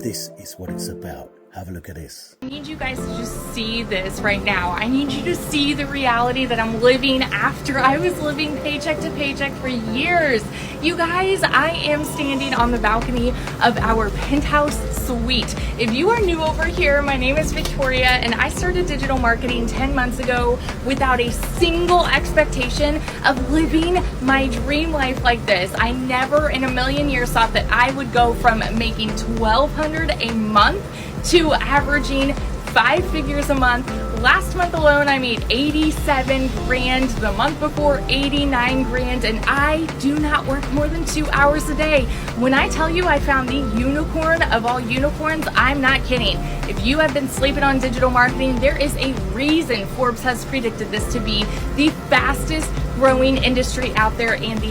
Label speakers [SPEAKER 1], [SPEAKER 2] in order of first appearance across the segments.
[SPEAKER 1] This is what it's about. Have a look at this.
[SPEAKER 2] I need you guys to just see this right now. I need you to see the reality that I'm living after I was living paycheck to paycheck for years. You guys, I am standing on the balcony of our penthouse suite. If you are new over here, my name is Victoria and I started digital marketing 10 months ago without a single expectation of living my dream life like this. I never in a million years thought that I would go from making $1,200 a month to averaging 5 figures a month. Last month alone, I made 87 grand. The month before, 89 grand. And I do not work more than 2 hours a day. When I tell you I found the unicorn of all unicorns, I'm not kidding. If you have been sleeping on digital marketing, there is a reason Forbes has predicted this to be the fastest growing industry out there and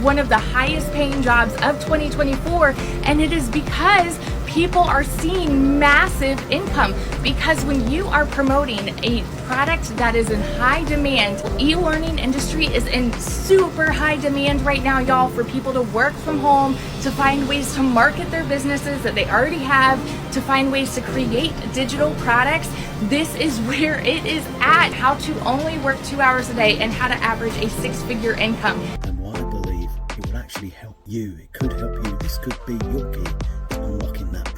[SPEAKER 2] one of the highest paying jobs of 2024. And it is because people are seeing massive income, because when you are promoting a product that is in high demand, e-learning industry is in super high demand right now, y'all, for people to work from home, to find ways to market their businesses that they already have, to find ways to create digital products. This is where it is at, how to only work 2 hours a day and how to average a 6-figure income.
[SPEAKER 1] And why I believe it will actually help you. It could help you. This could be your key to unlocking that